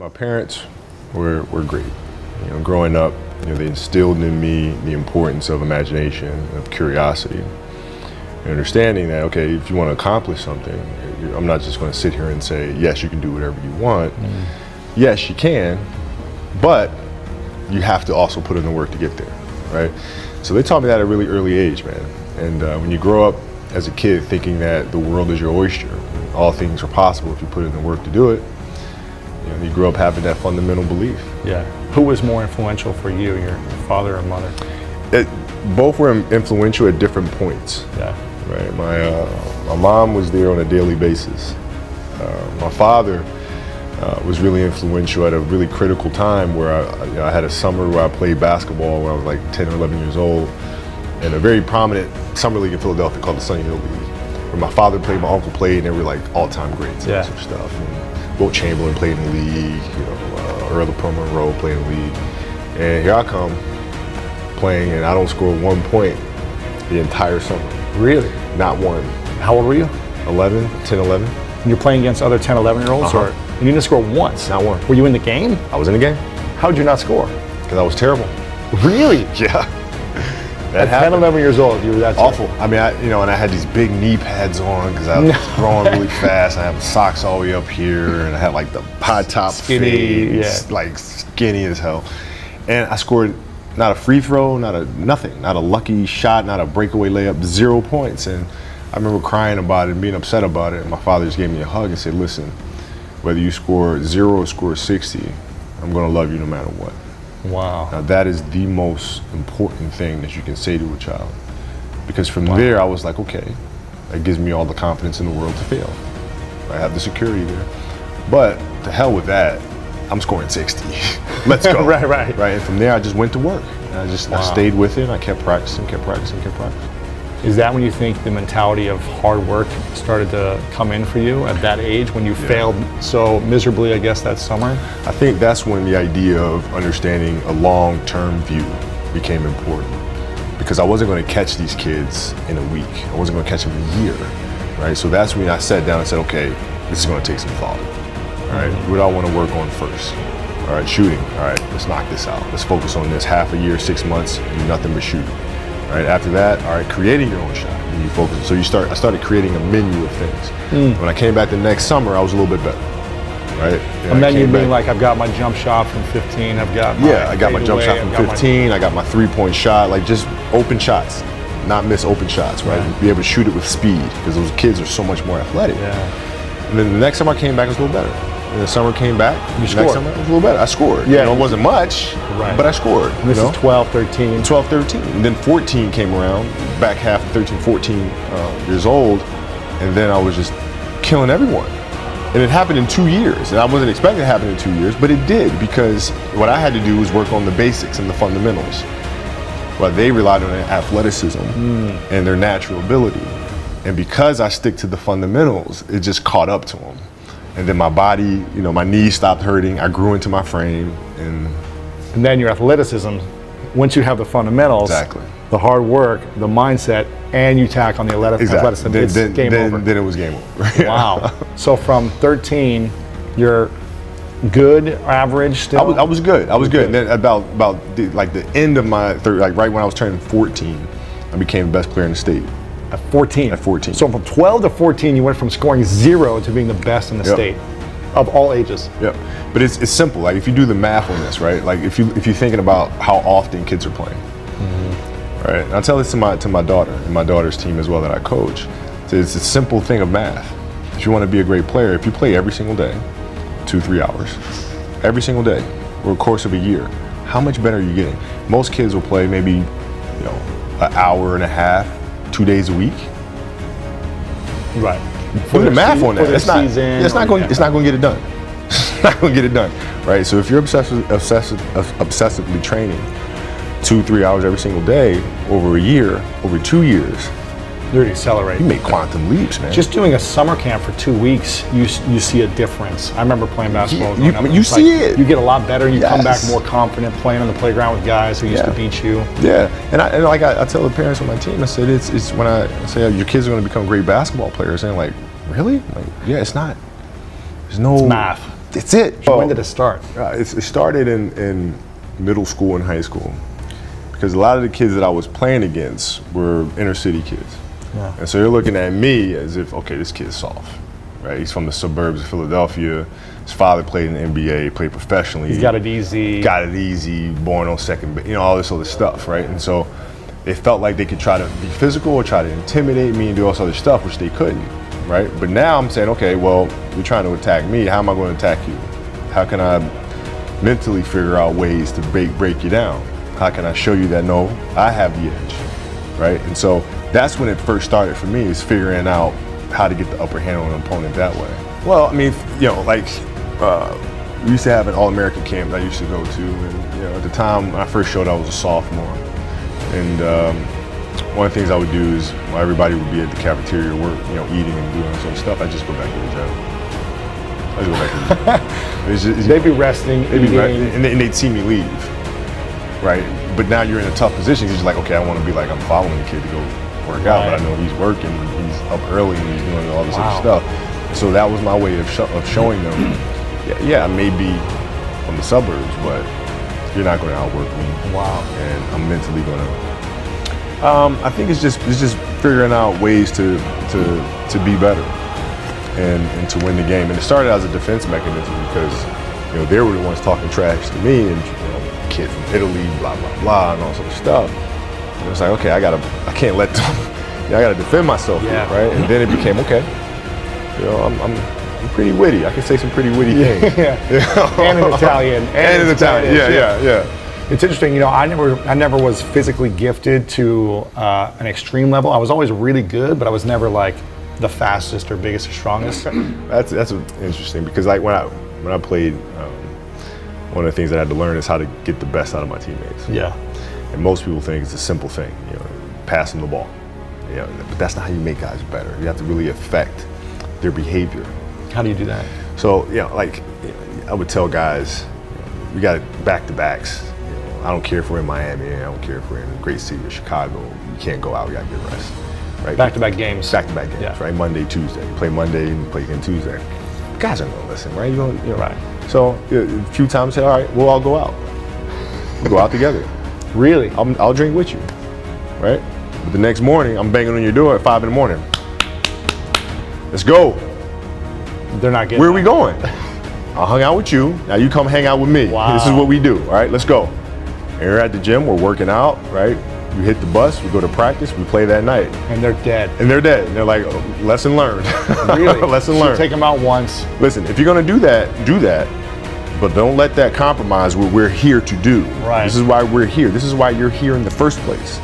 My parents were great. You know, growing up, you know, they instilled in me the importance of imagination, of curiosity, and understanding that, okay, if you want to accomplish something, I'm not just going to sit here and say, yes, you can do whatever you want. Yes, you can, but you have to also put in the work to get there, right? So they taught me that at a really early age, man. And when you grow up as a kid thinking that the world is your oyster, all things are possible if you put in the work to do it, you know, you grow up having that fundamental belief. Yeah. Who was more influential for you, your father or mother? Both were influential at different points. Yeah. Right. My mom was there on a daily basis. My father was really influential at a really critical time where I had a summer where I played basketball when I was like 10 or 11 years old, in a very prominent summer league in Philadelphia called the Sunny Hill League, where my father played, my uncle played, and they were like all-time greats and some stuff. And Wilt Chamberlain played in the league, you know, Earl of Monroe played in the league, and here I come playing, and I don't score 1 point the entire summer. Really? Not one. How old were you? 11, 10, 11. And you're playing against other 10, 11-year-olds? Or you didn't score once? Not one. Were you in the game? I was in the game. How did you not score? Because I was terrible. Really? Yeah. At 10, 11 years old, you were that awful. I mean, and I had these big knee pads on because I was growing really fast. I had socks all the way up here, and I had like the high top skinny, like skinny as hell. And I scored not a free throw, nothing, not a lucky shot, not a breakaway layup, 0 points. And I remember crying about it and being upset about it. And my father just gave me a hug and said, listen, whether you score 0 or score 60, I'm gonna love you no matter what. Wow. Now that is the most important thing that you can say to a child. Because from there I was like, okay, that gives me all the confidence in the world to fail. I have the security there. But to hell with that, I'm scoring 60. Let's go. Right. And from there I just went to work. And I stayed with it, and I kept practicing. Is that when you think the mentality of hard work started to come in for you at that age, when you failed so miserably, I guess, that summer? I think that's when the idea of understanding a long-term view became important. Because I wasn't going to catch these kids in a week. I wasn't going to catch them in a year, right? So that's when I sat down and said, okay, this is going to take some thought. All right, what do I want to work on first? All right, shooting. All right, let's knock this out. Let's focus on this. Half a year, 6 months, do nothing but shooting. All right, after that, all right, creating your own shot. And you focus. So I started creating a menu of things. When I came back the next summer, I was a little bit better. Right? And then you mean like, I've got my jump shot from 15, I've got my I got my jump shot from 15, I got my three-point shot, like just open shots, not miss open shots, right? Be able to shoot it with speed, because those kids are so much more athletic. And then the next summer I came back, it was a little better. And the summer came back, you scored. Next summer it was a little better. I scored. You know, it wasn't much, but I scored. And this is 12, 13. 12, 13. And then 14 came around, back half of 13, 14 years old, and then I was just killing everyone. And it happened in 2 years, and I wasn't expecting it to happen in 2 years, but it did, because what I had to do was work on the basics and the fundamentals. Well, they relied on their athleticism and their natural ability. And because I stick to the fundamentals, it just caught up to them. And then my body, you know, my knees stopped hurting, I grew into my frame. And then your athleticism, once you have the fundamentals, the hard work, the mindset, and you tack on the athleticism, it's game over. Then it was game over. Wow. So from 13, you're good, average still? I was good. And then about the end of my right when I was turning 14, I became the best player in the state. At 14? At 14. So from 12 to 14, you went from scoring 0 to being the best in the state of all ages. But it's simple. Like, if you do the math on this, right? Like, if you're thinking about how often kids are playing, right? And I tell this to my daughter and my daughter's team as well that I coach. So it's a simple thing of math. If you want to be a great player, if you play every single day, 2-3 hours, every single day, over the course of a year, how much better are you getting? Most kids will play maybe, an hour and a half, 2 days a week. Right. Do the math on that. It's not going to get it done. It's not going to get it done, right? So if you're obsessively training 2-3 hours every single day over a year, over 2 years, you're accelerating. You make quantum leaps, man. Just doing a summer camp for 2 weeks, you see a difference. I remember playing basketball. You see it. You get a lot better. You come back more confident, playing on the playground with guys who used to beat you. And I tell the parents on my team, I said, it's when I say your kids are going to become great basketball players, and like, really? Like, it's not. There's no it's math. That's it. When did it start? It started in middle school and high school, because a lot of the kids that I was playing against were inner city kids. Yeah. And so they're looking at me as if, okay, this kid's soft, right? He's from the suburbs of Philadelphia. His father played in the NBA, played professionally. He's got it easy. Got it easy, born on second, all this other stuff, right? And so they felt like they could try to be physical or try to intimidate me and do all this other stuff, which they couldn't, right? But now I'm saying, okay, well, you're trying to attack me. How am I going to attack you? How can I mentally figure out ways to break you down? How can I show you that, no, I have the edge, right? And so that's when it first started for me, is figuring out how to get the upper hand on an opponent that way. Well, I mean, we used to have an All-American camp that I used to go to, and at the time when I first showed, I was a sophomore. And one of the things I would do is, while everybody would be at the cafeteria work, eating and doing some stuff, I'd just go back to the gym. I'd just go back to the gym. They'd be resting, and they'd see me leave, right? But now you're in a tough position, because you're like, okay, I want to be like, I'm following the kid to go work out, but I know he's working, he's up early, and he's doing all this other stuff. So that was my way of showing them, yeah, I may be from the suburbs, but you're not going to outwork me. Wow. And I'm mentally going to. I think it's just figuring out ways to be better and to win the game. And it started as a defense mechanism, because they were the ones talking trash to me, and kid from Italy, blah blah blah, and all sort of stuff. And it's like, okay, I can't let them. I got to defend myself, here, right? And then it became, okay, I'm pretty witty. I can say some pretty witty things. And in Italian. And in Italian. Yeah. It's interesting, I never was physically gifted to an extreme level. I was always really good, but I was never like the fastest or biggest or strongest. That's interesting, because like when I played, one of the things that I had to learn is how to get the best out of my teammates. Yeah. And most people think it's a simple thing, pass them the ball. But that's not how you make guys better. You have to really affect their behavior. How do you do that? So, I would tell guys, we got back-to-backs. I don't care if we're in Miami, I don't care if we're in a great city of Chicago, you can't go out, we gotta get rest. Right? Back-to-back games. Back-to-back games, right? Monday, Tuesday. You play Monday and you play again Tuesday. Guys aren't gonna listen, right? Right. So a few times I say, all right, we'll all go out. We'll go out together. Really? I'll drink with you, right? But the next morning, I'm banging on your door at 5 in the morning. Let's go. They're not getting Where are we going? I hung out with you, now you come hang out with me. Wow. This is what we do, all right? Let's go. And we're at the gym, we're working out, right? We hit the bus, we go to practice, we play that night. And they're dead. And they're dead. And they're like, oh, lesson learned. Really? Lesson So learned. take them out once. Listen, if you're gonna do that. But don't let that compromise what we're here to do. Right. This is why we're here. This is why you're here in the first place.